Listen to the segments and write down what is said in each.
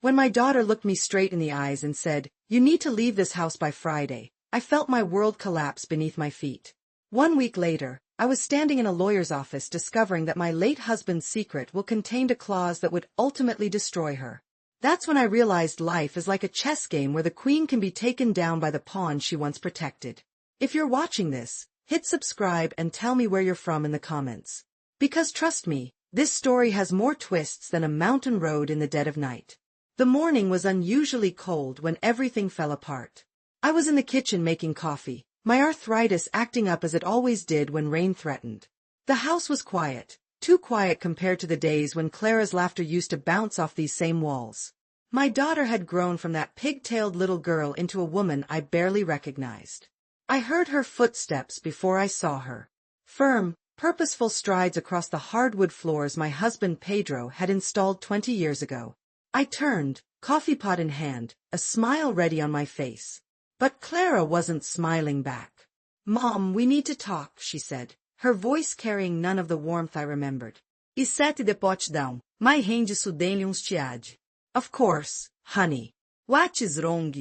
When my daughter looked me straight in the eyes and said, "You need to leave this house by Friday," I felt my world collapse beneath my feet. 1 week later, I was standing in a lawyer's office discovering that my late husband's secret will contain a clause that would ultimately destroy her. That's when I realized life is like a chess game where the queen can be taken down by the pawn she once protected. If you're watching this, hit subscribe and tell me where you're from in the comments. Because trust me, this story has more twists than a mountain road in the dead of night. The morning was unusually cold when everything fell apart. I was in the kitchen making coffee, my arthritis acting up as it always did when rain threatened. The house was quiet, too quiet compared to the days when Clara's laughter used to bounce off these same walls. My daughter had grown from that pig-tailed little girl into a woman I barely recognized. I heard her footsteps before I saw her. Firm, purposeful strides across the hardwood floors my husband Pedro had installed 20 years ago. I turned, coffee pot in hand, a smile ready on my face. But Clara wasn't smiling back. "Mom, we need to talk," she said, her voice carrying none of the warmth I remembered. "E sete the pot down, my hand suddenly unstiad." "Of course, honey. What is wrong?"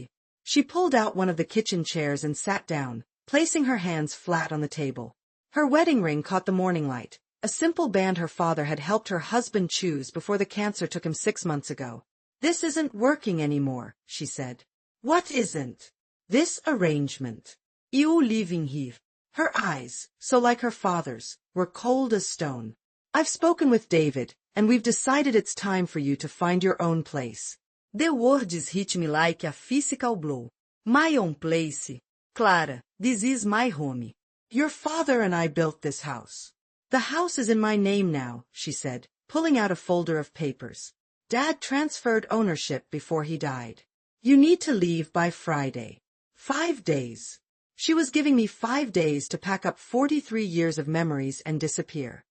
She pulled out one of the kitchen chairs and sat down, placing her hands flat on the table. Her wedding ring caught the morning light, a simple band her father had helped her husband choose before the cancer took him 6 months ago. "This isn't working anymore," she said. "What isn't?" "This arrangement. You living here." Her eyes, so like her father's, were cold as stone. "I've spoken with David, and we've decided it's time for you to find your own place." The words hit me like a physical blow. "My own place? Clara, this is my home. Your father and I built this house." "The house is in my name now," she said, pulling out a folder of papers. "Dad transferred ownership before he died. You need to leave by Friday. 5 days. She was giving me 5 days to pack up 43 years of memories and disappear.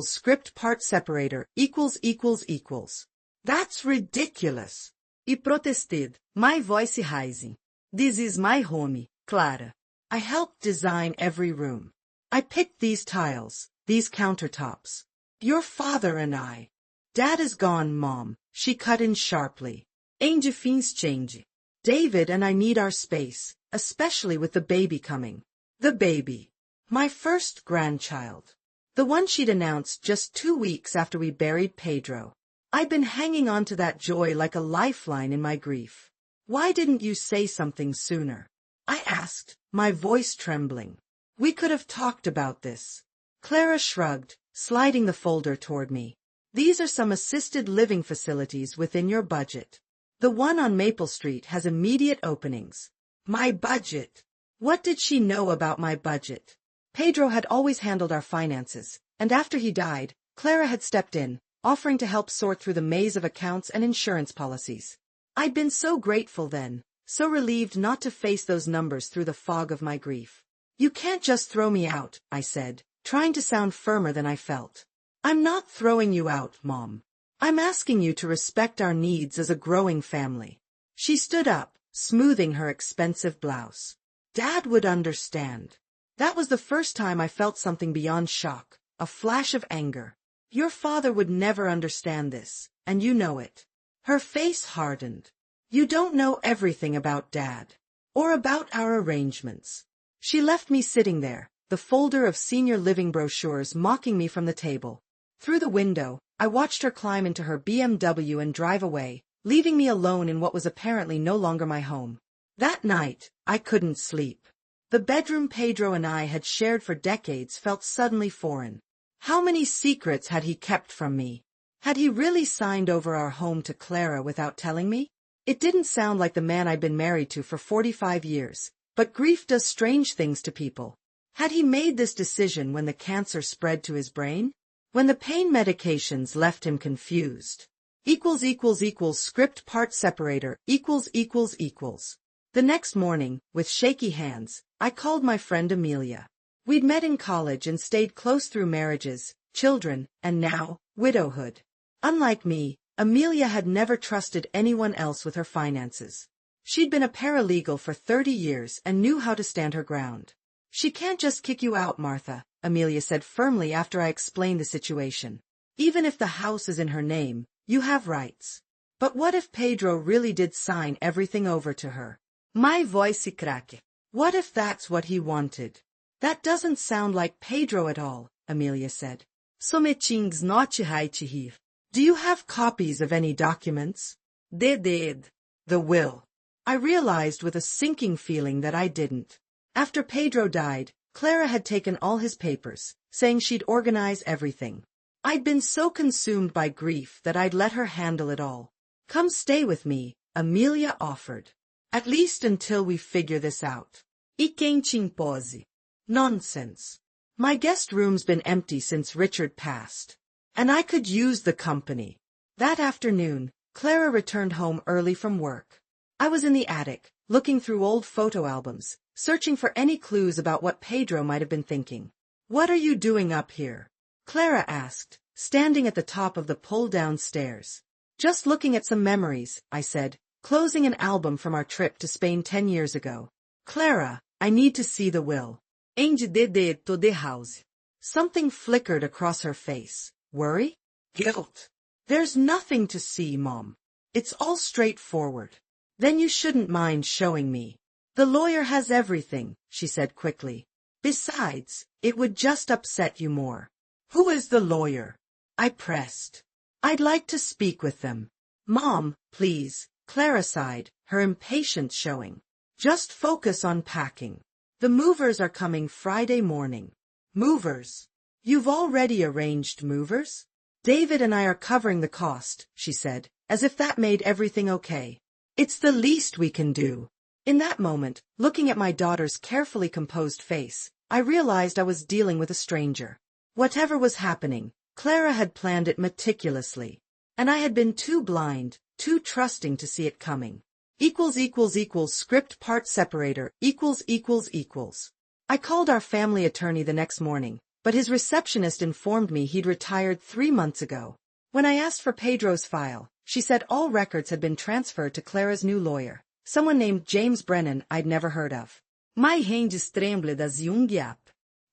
Script part separator ===. "That's ridiculous." I protested, my voice rising. "This is my home, Clara. I helped design every room. I picked these tiles, these countertops. Your father and I." "Dad is gone, Mom," she cut in sharply. "And things change. David and I need our space, especially with the baby coming." The baby. My first grandchild. The one she'd announced just 2 weeks after we buried Pedro. I'd been hanging on to that joy like a lifeline in my grief. "Why didn't you say something sooner?" I asked, my voice trembling. "We could have talked about this." Clara shrugged, sliding the folder toward me. "These are some assisted living facilities within your budget. The one on Maple Street has immediate openings." My budget. What did she know about my budget? Pedro had always handled our finances, and after he died, Clara had stepped in, offering to help sort through the maze of accounts and insurance policies. I'd been so grateful then, so relieved not to face those numbers through the fog of my grief. "You can't just throw me out," I said, trying to sound firmer than I felt. "I'm not throwing you out, Mom. I'm asking you to respect our needs as a growing family." She stood up, smoothing her expensive blouse. "Dad would understand." That was the first time I felt something beyond shock, a flash of anger. "Your father would never understand this, and you know it." Her face hardened. "You don't know everything about Dad. Or about our arrangements." She left me sitting there, the folder of senior living brochures mocking me from the table. Through the window, I watched her climb into her BMW and drive away, leaving me alone in what was apparently no longer my home. That night, I couldn't sleep. The bedroom Pedro and I had shared for decades felt suddenly foreign. How many secrets had he kept from me? Had he really signed over our home to Clara without telling me? It didn't sound like the man I'd been married to for 45 years, but grief does strange things to people. Had he made this decision when the cancer spread to his brain? When the pain medications left him confused? Script part separator The next morning, with shaky hands, I called my friend Amelia. We'd met in college and stayed close through marriages, children, and now, widowhood. Unlike me, Amelia had never trusted anyone else with her finances. She'd been a paralegal for 30 years and knew how to stand her ground. "She can't just kick you out, Martha," Amelia said firmly after I explained the situation. "Even if the house is in her name, you have rights." But what if Pedro really did sign everything over to her? My voice cracked. What if that's what he wanted? That doesn't sound like Pedro at all, Amelia said. Sometings not right here. Do you have copies of any documents? They did. The will. I realized with a sinking feeling that I didn't. After Pedro died, Clara had taken all his papers, saying she'd organize everything. I'd been so consumed by grief that I'd let her handle it all. Come stay with me, Amelia offered. At least until we figure this out. E quem te impose? Nonsense. My guest room's been empty since Richard passed. And I could use the company. That afternoon, Clara returned home early from work. I was in the attic, looking through old photo albums, searching for any clues about what Pedro might have been thinking. What are you doing up here? Clara asked, standing at the top of the pull-down stairs. Just looking at some memories, I said, closing an album from our trip to Spain 10 years ago. Clara, I need to see the will. Ainda to the house. Something flickered across her face. Worry? Guilt. There's nothing to see, Mom. It's all straightforward. Then you shouldn't mind showing me. The lawyer has everything, she said quickly. Besides, it would just upset you more. Who is the lawyer? I pressed. I'd like to speak with them. Mom, please, Clara sighed, her impatience showing. Just focus on packing. The movers are coming Friday morning. Movers? You've already arranged movers? David and I are covering the cost, she said, as if that made everything okay. It's the least we can do. In that moment, looking at my daughter's carefully composed face, I realized I was dealing with a stranger. Whatever was happening, Clara had planned it meticulously. And I had been too blind, too trusting to see it coming. Script part separator, I called our family attorney the next morning, but his receptionist informed me he'd retired 3 months ago. When I asked for Pedro's file, she said all records had been transferred to Clara's new lawyer, someone named James Brennan I'd never heard of. My hands trembled as young up.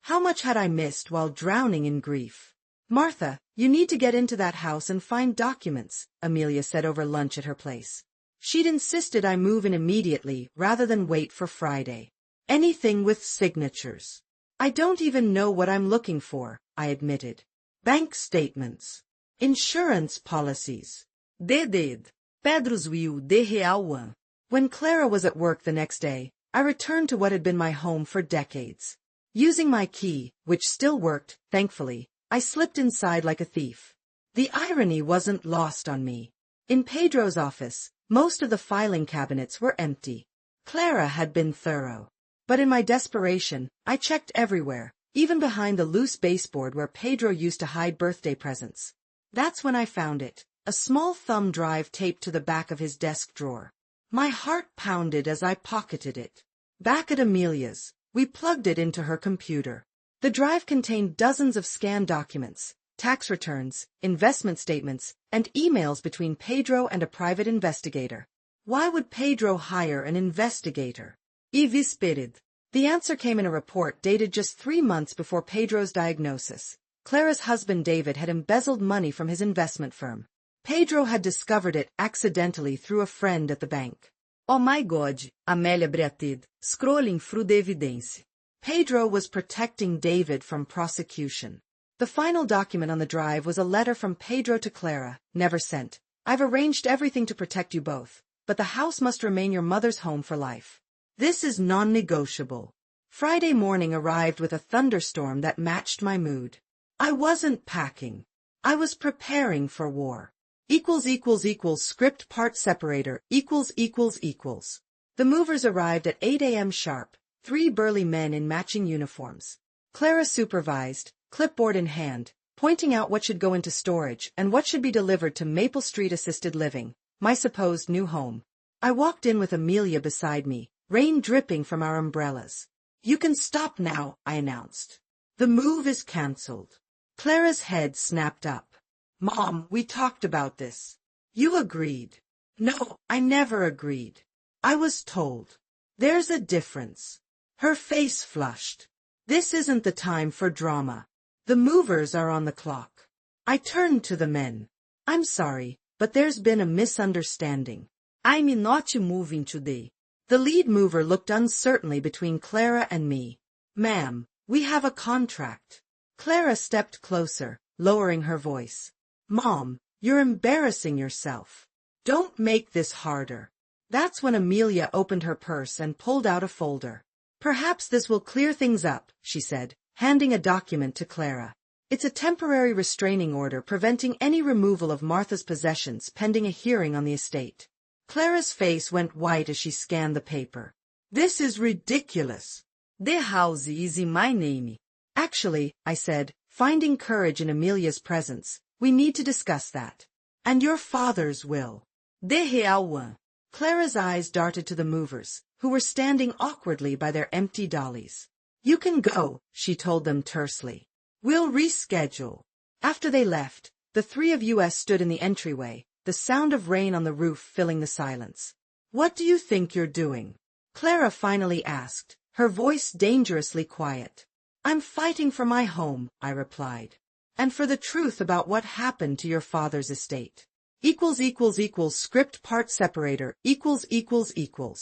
How much had I missed while drowning in grief? Martha, you need to get into that house and find documents, Amelia said over lunch at her place. She'd insisted I move in immediately rather than wait for Friday. Anything with signatures. I don't even know what I'm looking for, I admitted. Bank statements. Insurance policies. They did. Pedro's will de real one. When Clara was at work the next day, I returned to what had been my home for decades. Using my key, which still worked, thankfully, I slipped inside like a thief. The irony wasn't lost on me. In Pedro's office, most of the filing cabinets were empty. Clara had been thorough. But in my desperation, I checked everywhere, even behind the loose baseboard where Pedro used to hide birthday presents. That's when I found it, a small thumb drive taped to the back of his desk drawer. My heart pounded as I pocketed it. Back at Amelia's, we plugged it into her computer. The drive contained dozens of scanned documents, tax returns, investment statements, and emails between Pedro and a private investigator. Why would Pedro hire an investigator? The answer came in a report dated just 3 months before Pedro's diagnosis. Clara's husband David had embezzled money from his investment firm. Pedro had discovered it accidentally through a friend at the bank. Oh my God, Amélia breathed, scrolling through the evidence. Pedro was protecting David from prosecution. The final document on the drive was a letter from Pedro to Clara, never sent. I've arranged everything to protect you both, but the house must remain your mother's home for life. This is non-negotiable. Friday morning arrived with a thunderstorm that matched my mood. I wasn't packing. I was preparing for war. Script part separator, The movers arrived at 8 a.m. sharp, 3 burly men in matching uniforms. Clara supervised, clipboard in hand, pointing out what should go into storage and what should be delivered to Maple Street Assisted Living, my supposed new home. I walked in with Amelia beside me, rain dripping from our umbrellas. You can stop now, I announced. The move is cancelled. Clara's head snapped up. Mom, we talked about this. You agreed. No, I never agreed. I was told. There's a difference. Her face flushed. This isn't the time for drama. The movers are on the clock. I turned to the men. I'm sorry, but there's been a misunderstanding. I'm not moving today. The lead mover looked uncertainly between Clara and me. Ma'am, we have a contract. Clara stepped closer, lowering her voice. Mom, you're embarrassing yourself. Don't make this harder. That's when Amelia opened her purse and pulled out a folder. Perhaps this will clear things up, she said, handing a document to Clara. It's a temporary restraining order preventing any removal of Martha's possessions pending a hearing on the estate. Clara's face went white as she scanned the paper. This is ridiculous. The house is in my name. Actually, I said, finding courage in Amelia's presence, we need to discuss that. And your father's will. The real one. Clara's eyes darted to the movers, who were standing awkwardly by their empty dollies. You can go, she told them tersely. We'll reschedule. After they left, the three of us stood in the entryway, the sound of rain on the roof filling the silence. What do you think you're doing? Clara finally asked, her voice dangerously quiet. I'm fighting for my home, I replied. And for the truth about what happened to your father's estate. Script part separator ===.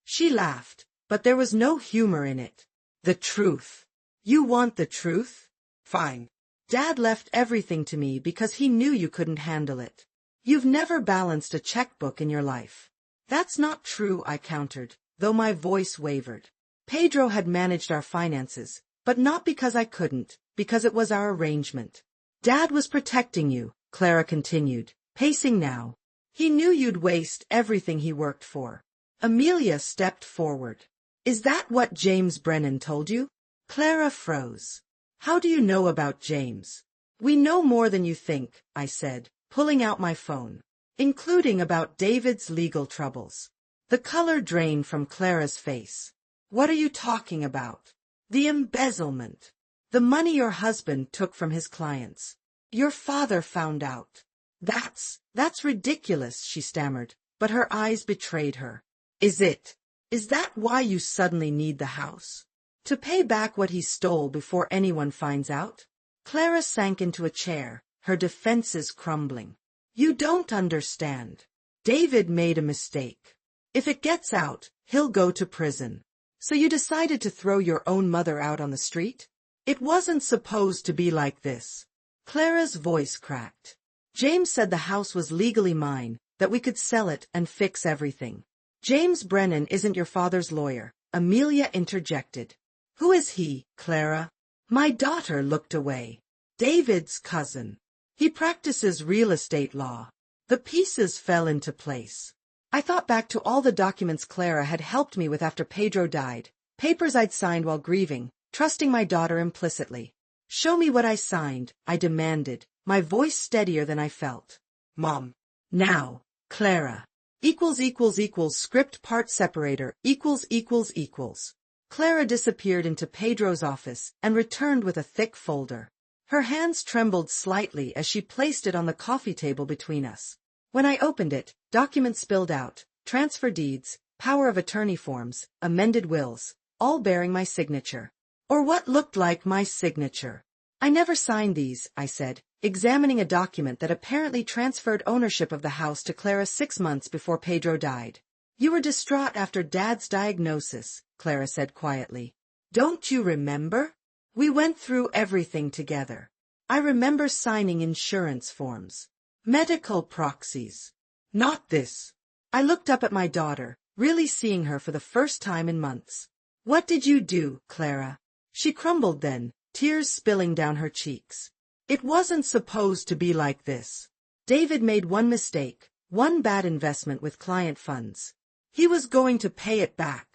She laughed, but there was no humor in it. The truth. You want the truth? Fine. Dad left everything to me because he knew you couldn't handle it. You've never balanced a checkbook in your life. That's not true, I countered, though my voice wavered. Pedro had managed our finances, but not because I couldn't, because it was our arrangement. Dad was protecting you, Clara continued, pacing now. He knew you'd waste everything he worked for. Amelia stepped forward. Is that what James Brennan told you? Clara froze. How do you know about James? We know more than you think, I said, pulling out my phone, including about David's legal troubles. The color drained from Clara's face. What are you talking about? The embezzlement. The money your husband took from his clients. Your father found out. That's ridiculous, she stammered, but her eyes betrayed her. Is that why you suddenly need the house? To pay back what he stole before anyone finds out? Clara sank into a chair, her defenses crumbling. You don't understand. David made a mistake. If it gets out, he'll go to prison. So you decided to throw your own mother out on the street? It wasn't supposed to be like this. Clara's voice cracked. James said the house was legally mine, that we could sell it and fix everything. James Brennan isn't your father's lawyer, Amelia interjected. Who is he, Clara? My daughter looked away. David's cousin. He practices real estate law. The pieces fell into place. I thought back to all the documents Clara had helped me with after Pedro died, papers I'd signed while grieving, trusting my daughter implicitly. Show me what I signed, I demanded, my voice steadier than I felt. Mom. Now, Clara. Script part separator ===. Clara disappeared into Pedro's office and returned with a thick folder. Her hands trembled slightly as she placed it on the coffee table between us. When I opened it, documents spilled out, transfer deeds, power of attorney forms, amended wills, all bearing my signature. Or what looked like my signature. I never signed these, I said, examining a document that apparently transferred ownership of the house to Clara 6 months before Pedro died. You were distraught after Dad's diagnosis, Clara said quietly. Don't you remember? We went through everything together. I remember signing insurance forms. Medical proxies. Not this. I looked up at my daughter, really seeing her for the first time in months. What did you do, Clara? She crumbled then, tears spilling down her cheeks. It wasn't supposed to be like this. David made one mistake, one bad investment with client funds. He was going to pay it back.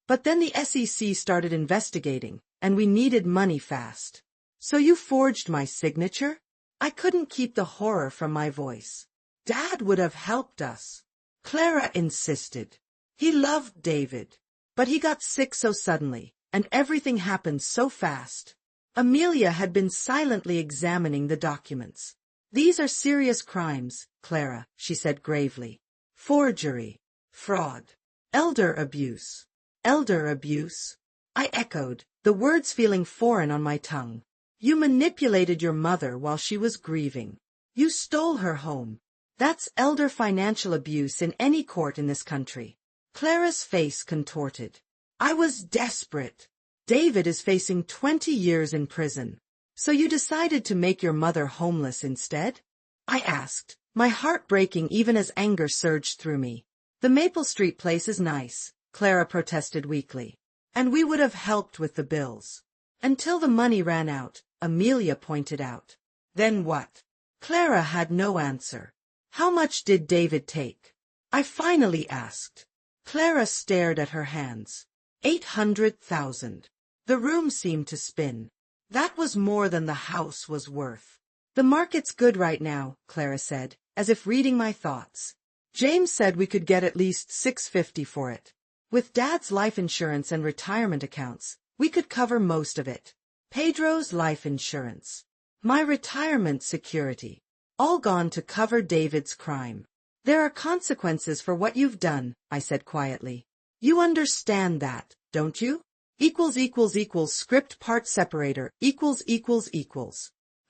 But then the SEC started investigating, and we needed money fast. So you forged my signature? I couldn't keep the horror from my voice. Dad would have helped us. Clara insisted. He loved David. But he got sick so suddenly, and everything happened so fast. Amelia had been silently examining the documents. These are serious crimes, Clara, she said gravely. Forgery. Fraud. Elder abuse. Elder abuse? I echoed, the words feeling foreign on my tongue. You manipulated your mother while she was grieving. You stole her home. That's elder financial abuse in any court in this country. Clara's face contorted. I was desperate. David is facing 20 years in prison. So you decided to make your mother homeless instead? I asked, my heart breaking even as anger surged through me. The Maple Street place is nice, Clara protested weakly. And we would have helped with the bills. Until the money ran out, Amelia pointed out. Then what? Clara had no answer. How much did David take? I finally asked. Clara stared at her hands. 800,000. The room seemed to spin. That was more than the house was worth. The market's good right now, Clara said, as if reading my thoughts. James said we could get at least $650 for it. With Dad's life insurance and retirement accounts, we could cover most of it. Pedro's life insurance. My retirement security. All gone to cover David's crime. There are consequences for what you've done, I said quietly. You understand that, don't you? Script part separator,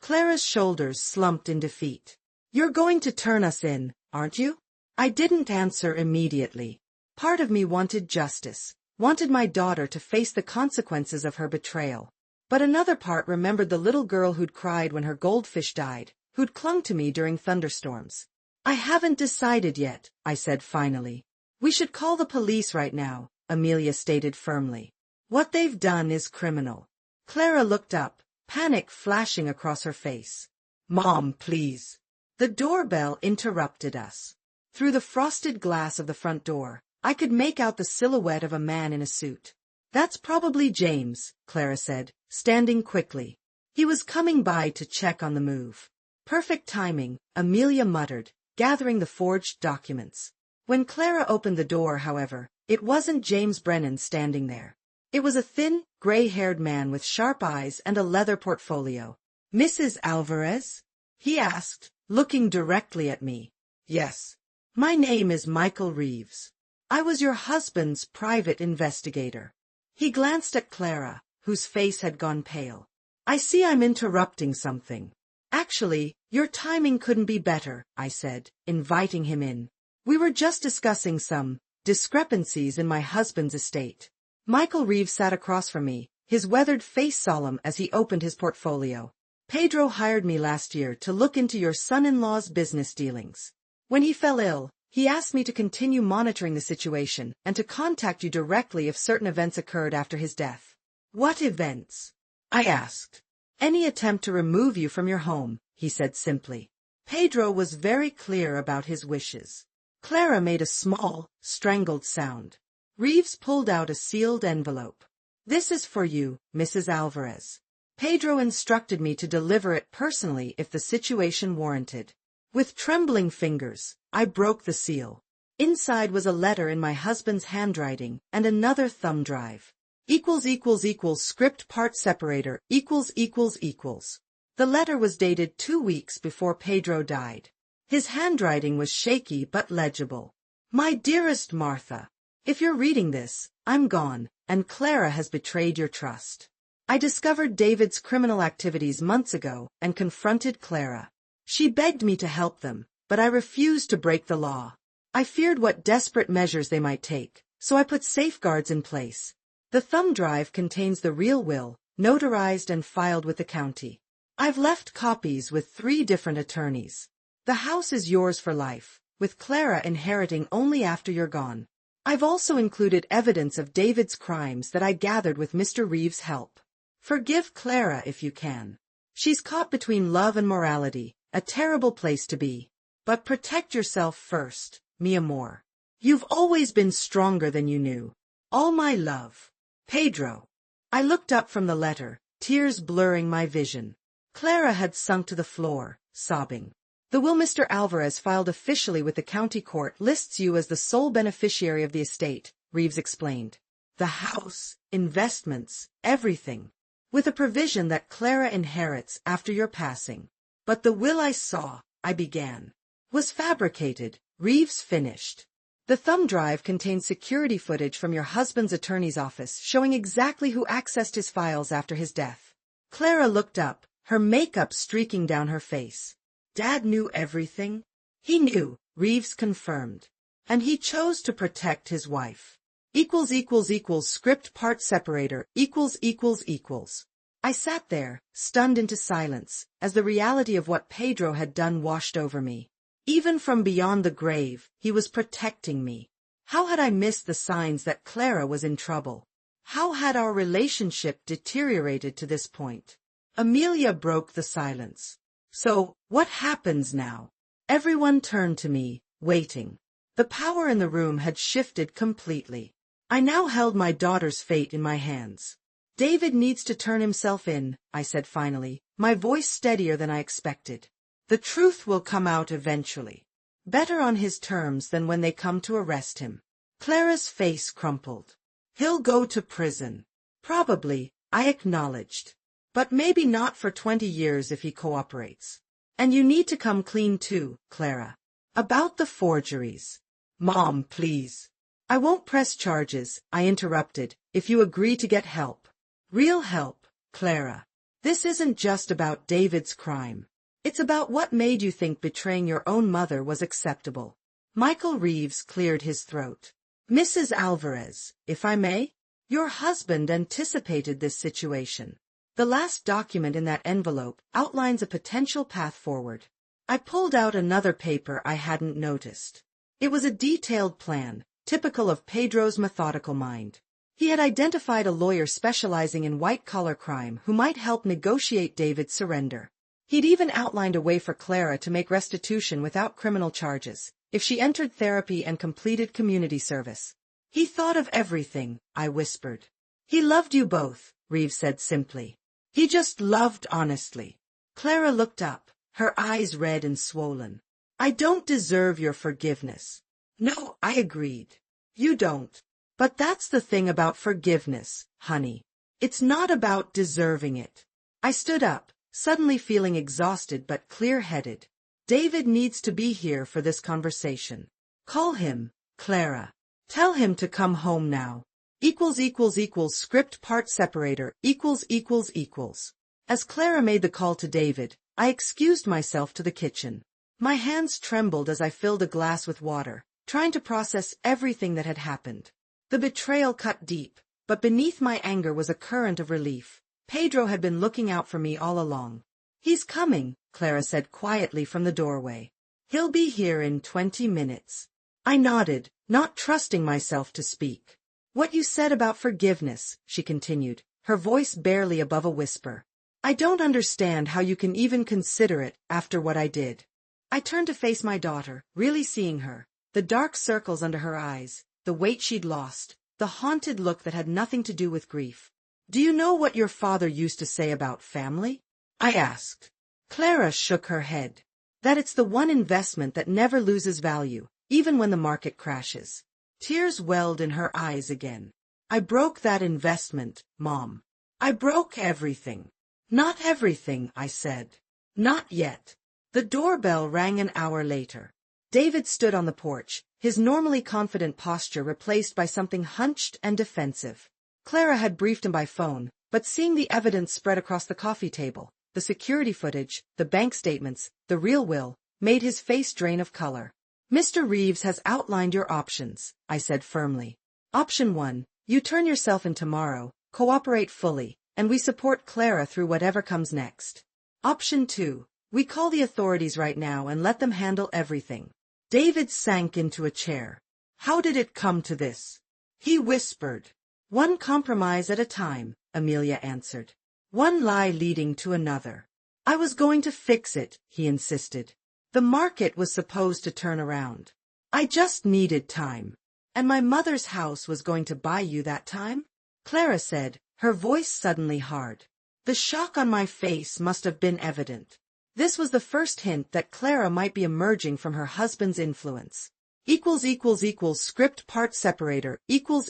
Clara's shoulders slumped in defeat. You're going to turn us in, aren't you? I didn't answer immediately. Part of me wanted justice, wanted my daughter to face the consequences of her betrayal. But another part remembered the little girl who'd cried when her goldfish died, who'd clung to me during thunderstorms. I haven't decided yet, I said finally. We should call the police right now, Amelia stated firmly. What they've done is criminal. Clara looked up, panic flashing across her face. Mom, please. The doorbell interrupted us. Through the frosted glass of the front door, I could make out the silhouette of a man in a suit. That's probably James, Clara said, standing quickly. He was coming by to check on the move. Perfect timing, Amelia muttered, gathering the forged documents. When Clara opened the door, however, it wasn't James Brennan standing there. It was a thin, gray-haired man with sharp eyes and a leather portfolio. Mrs. Alvarez? He asked, looking directly at me. Yes. My name is Michael Reeves. I was your husband's private investigator. He glanced at Clara, whose face had gone pale. I see I'm interrupting something. Actually, your timing couldn't be better, I said, inviting him in. We were just discussing some discrepancies in my husband's estate. Michael Reeves sat across from me, his weathered face solemn as he opened his portfolio. Pedro hired me last year to look into your son-in-law's business dealings. When he fell ill, he asked me to continue monitoring the situation and to contact you directly if certain events occurred after his death. What events? I asked. Any attempt to remove you from your home, he said simply. Pedro was very clear about his wishes. Clara made a small, strangled sound. Reeves pulled out a sealed envelope. This is for you, Mrs. Alvarez. Pedro instructed me to deliver it personally if the situation warranted. With trembling fingers, I broke the seal. Inside was a letter in my husband's handwriting and another thumb drive. Script part separator, The letter was dated 2 weeks before Pedro died. His handwriting was shaky but legible. My dearest Martha, if you're reading this, I'm gone, and Clara has betrayed your trust. I discovered David's criminal activities months ago and confronted Clara. She begged me to help them, but I refused to break the law. I feared what desperate measures they might take, so I put safeguards in place. The thumb drive contains the real will, notarized and filed with the county. I've left copies with 3 different attorneys. The house is yours for life, with Clara inheriting only after you're gone. I've also included evidence of David's crimes that I gathered with Mr. Reeves' help. Forgive Clara if you can. She's caught between love and morality, a terrible place to be. But protect yourself first, mi amor. You've always been stronger than you knew. All my love. Pedro. I looked up from the letter, tears blurring my vision. Clara had sunk to the floor, sobbing. The will Mr. Alvarez filed officially with the county court lists you as the sole beneficiary of the estate, Reeves explained. The house, investments, everything. With a provision that Clara inherits after your passing. But the will I saw, I began. Was fabricated, Reeves finished. The thumb drive contains security footage from your husband's attorney's office showing exactly who accessed his files after his death. Clara looked up, her makeup streaking down her face. Dad knew everything? He knew, Reeves confirmed. And he chose to protect his wife. Script part separator equals. I sat there, stunned into silence, as the reality of what Pedro had done washed over me. Even from beyond the grave, he was protecting me. How had I missed the signs that Clara was in trouble? How had our relationship deteriorated to this point? Amelia broke the silence. So, what happens now? Everyone turned to me, waiting. The power in the room had shifted completely. I now held my daughter's fate in my hands. David needs to turn himself in, I said finally, my voice steadier than I expected. The truth will come out eventually. Better on his terms than when they come to arrest him. Clara's face crumpled. He'll go to prison. Probably, I acknowledged. But maybe not for 20 years if he cooperates. And you need to come clean too, Clara. About the forgeries. Mom, please. I won't press charges, I interrupted, if you agree to get help. Real help, Clara. This isn't just about David's crime. It's about what made you think betraying your own mother was acceptable. Michael Reeves cleared his throat. Mrs. Alvarez, if I may? Your husband anticipated this situation. The last document in that envelope outlines a potential path forward. I pulled out another paper I hadn't noticed. It was a detailed plan, typical of Pedro's methodical mind. He had identified a lawyer specializing in white-collar crime who might help negotiate David's surrender. He'd even outlined a way for Clara to make restitution without criminal charges, if she entered therapy and completed community service. He thought of everything, I whispered. He loved you both, Reeves said simply. He just loved honestly. Clara looked up, her eyes red and swollen. I don't deserve your forgiveness. No, I agreed. You don't. But that's the thing about forgiveness, honey. It's not about deserving it. I stood up, suddenly feeling exhausted but clear-headed. David needs to be here for this conversation. Call him, Clara. Tell him to come home now. Script part separator equals. As Clara made the call to David, I excused myself to the kitchen. My hands trembled as I filled a glass with water, trying to process everything that had happened. The betrayal cut deep, but beneath my anger was a current of relief. Pedro had been looking out for me all along. He's coming, Clara said quietly from the doorway. He'll be here in 20 minutes. I nodded, not trusting myself to speak. What you said about forgiveness, she continued, her voice barely above a whisper. I don't understand how you can even consider it after what I did. I turned to face my daughter, really seeing her, the dark circles under her eyes, the weight she'd lost, the haunted look that had nothing to do with grief. Do you know what your father used to say about family? I asked. Clara shook her head. That it's the one investment that never loses value, even when the market crashes. Tears welled in her eyes again. I broke that investment, Mom. I broke everything. Not everything, I said. Not yet. The doorbell rang an hour later. David stood on the porch, his normally confident posture replaced by something hunched and defensive. Clara had briefed him by phone, but seeing the evidence spread across the coffee table, the security footage, the bank statements, the real will, made his face drain of color. Mr. Reeves has outlined your options, I said firmly. Option 1, you turn yourself in tomorrow, cooperate fully, and we support Clara through whatever comes next. Option 2, we call the authorities right now and let them handle everything. David sank into a chair. How did it come to this? He whispered. One compromise at a time, Amelia answered. One lie leading to another. I was going to fix it, he insisted. The market was supposed to turn around. I just needed time. And my mother's house was going to buy you that time? Clara said, her voice suddenly hard. The shock on my face must have been evident. This was the first hint that Clara might be emerging from her husband's influence. Script part separator equals.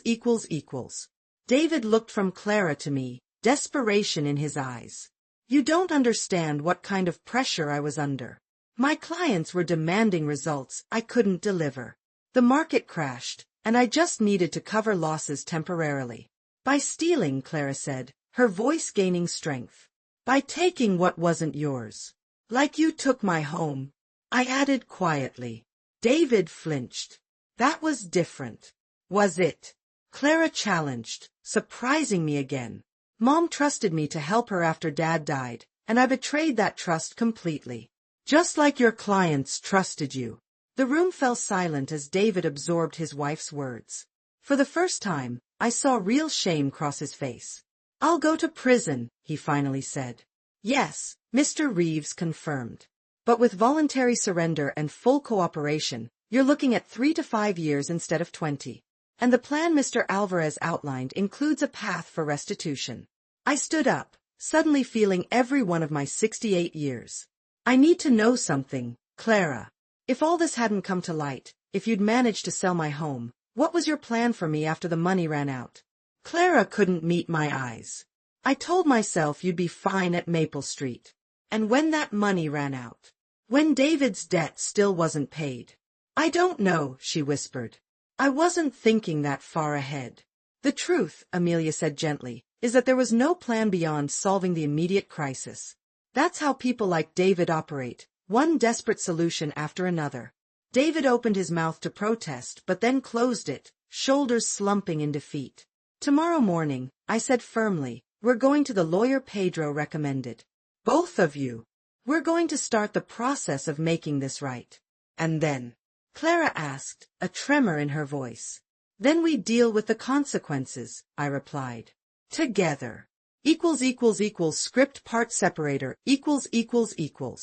David looked from Clara to me, desperation in his eyes. You don't understand what kind of pressure I was under. My clients were demanding results I couldn't deliver. The market crashed, and I just needed to cover losses temporarily. By stealing, Clara said, her voice gaining strength. By taking what wasn't yours. Like you took my home. I added quietly. David flinched. That was different. Was it? Clara challenged, surprising me again. Mom trusted me to help her after Dad died, and I betrayed that trust completely. Just like your clients trusted you. The room fell silent as David absorbed his wife's words. For the first time, I saw real shame cross his face. I'll go to prison, he finally said. Yes, Mr. Reeves confirmed. But with voluntary surrender and full cooperation, you're looking at 3 to 5 years instead of 20. And the plan Mr. Alvarez outlined includes a path for restitution. I stood up, suddenly feeling every one of my 68 years. I need to know something, Clara. If all this hadn't come to light, if you'd managed to sell my home, what was your plan for me after the money ran out? Clara couldn't meet my eyes. I told myself you'd be fine at Maple Street. And when that money ran out? When David's debt still wasn't paid? I don't know, she whispered. I wasn't thinking that far ahead. The truth, Amelia said gently, is that there was no plan beyond solving the immediate crisis. That's how people like David operate, one desperate solution after another. David opened his mouth to protest but then closed it, shoulders slumping in defeat. Tomorrow morning, I said firmly, we're going to the lawyer Pedro recommended. Both of you. We're going to start the process of making this right. And then? Clara asked, a tremor in her voice. Then we deal with the consequences, I replied. Together. Script part separator ===.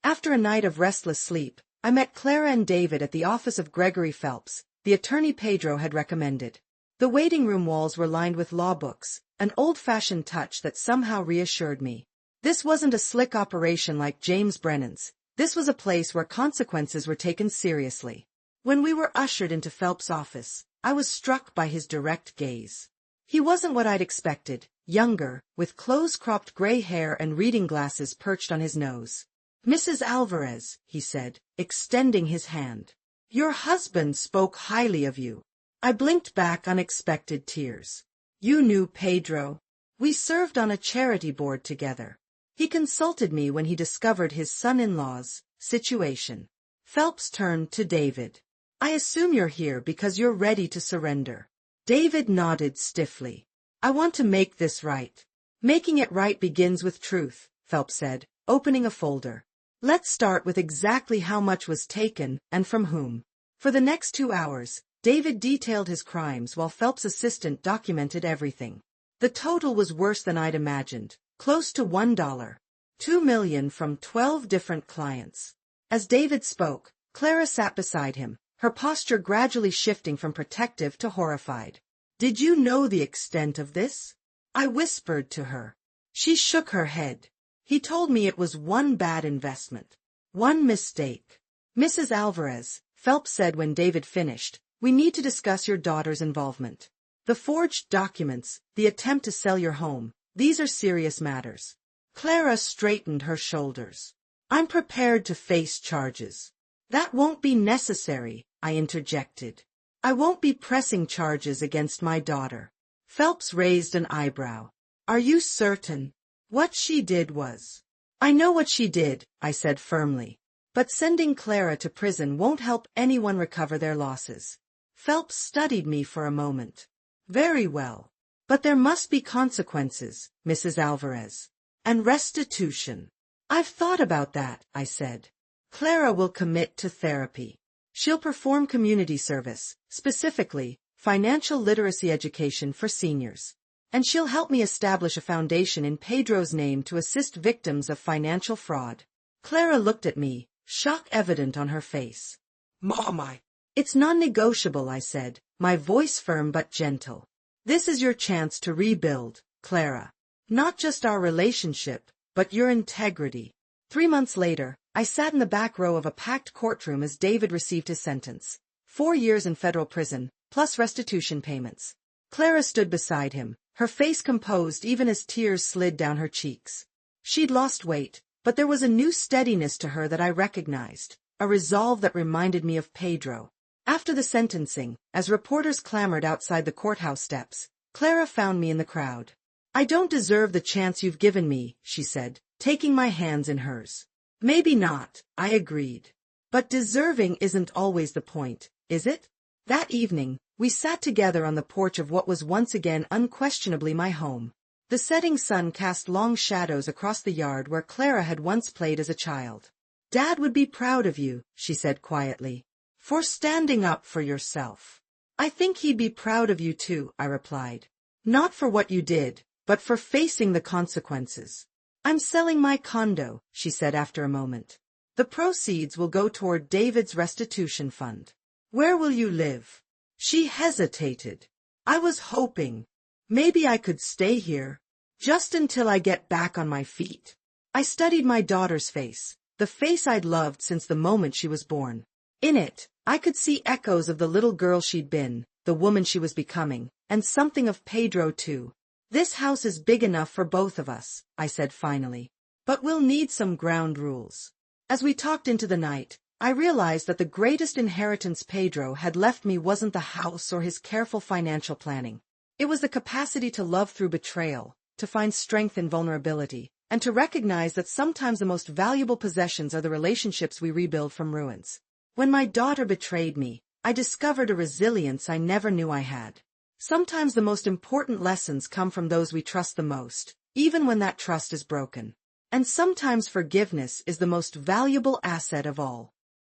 After a night of restless sleep, I met Clara and David at the office of Gregory Phelps, the attorney Pedro had recommended. The waiting room walls were lined with law books, an old-fashioned touch that somehow reassured me. This wasn't a slick operation like James Brennan's. This was a place where consequences were taken seriously. When we were ushered into Phelps' office, I was struck by his direct gaze. He wasn't what I'd expected, younger, with close-cropped gray hair and reading glasses perched on his nose. Mrs. Alvarez, he said, extending his hand. Your husband spoke highly of you. I blinked back unexpected tears. You knew Pedro? We served on a charity board together. He consulted me when he discovered his son-in-law's situation. Phelps turned to David. I assume you're here because you're ready to surrender. David nodded stiffly. I want to make this right. Making it right begins with truth, Phelps said, opening a folder. Let's start with exactly how much was taken and from whom. For the next 2 hours, David detailed his crimes while Phelps' assistant documented everything. The total was worse than I'd imagined, close to $1. $2 million from 12 different clients. As David spoke, Clara sat beside him, her posture gradually shifting from protective to horrified. Did you know the extent of this? I whispered to her. She shook her head. He told me it was one bad investment. One mistake. Mrs. Alvarez, Phelps said when David finished, we need to discuss your daughter's involvement. The forged documents, the attempt to sell your home, these are serious matters. Clara straightened her shoulders. I'm prepared to face charges. That won't be necessary, I interjected. I won't be pressing charges against my daughter. Phelps raised an eyebrow. Are you certain? What she did was. I know what she did, I said firmly. But sending Clara to prison won't help anyone recover their losses. Phelps studied me for a moment. Very well. But there must be consequences, Mrs. Alvarez. And restitution. I've thought about that, I said. Clara will commit to therapy. She'll perform community service, specifically, financial literacy education for seniors. And she'll help me establish a foundation in Pedro's name to assist victims of financial fraud. Clara looked at me, shock evident on her face. Mom, It's non-negotiable, I said, my voice firm but gentle. This is your chance to rebuild, Clara. Not just our relationship, but your integrity. 3 months later, I sat in the back row of a packed courtroom as David received his sentence. 4 years in federal prison, plus restitution payments. Clara stood beside him, her face composed even as tears slid down her cheeks. She'd lost weight, but there was a new steadiness to her that I recognized, a resolve that reminded me of Pedro. After the sentencing, as reporters clamored outside the courthouse steps, Clara found me in the crowd. I don't deserve the chance you've given me, she said, taking my hands in hers. Maybe not, I agreed. But deserving isn't always the point, is it? That evening, we sat together on the porch of what was once again unquestionably my home. The setting sun cast long shadows across the yard where Clara had once played as a child. "Dad would be proud of you," she said quietly, "for standing up for yourself." "I think he'd be proud of you too," I replied. "Not for what you did, but for facing the consequences." "I'm selling my condo," she said after a moment. "The proceeds will go toward David's restitution fund." "Where will you live?" She hesitated. "I was hoping maybe I could stay here, just until I get back on my feet." I studied my daughter's face, the face I'd loved since the moment she was born. In it, I could see echoes of the little girl she'd been, the woman she was becoming, and something of Pedro too. "This house is big enough for both of us," I said finally. "But we'll need some ground rules." As we talked into the night, I realized that the greatest inheritance Pedro had left me wasn't the house or his careful financial planning. It was the capacity to love through betrayal, to find strength in vulnerability, and to recognize that sometimes the most valuable possessions are the relationships we rebuild from ruins. When my daughter betrayed me, I discovered a resilience I never knew I had. Sometimes the most important lessons come from those we trust the most, even when that trust is broken. And sometimes forgiveness is the most valuable asset of all.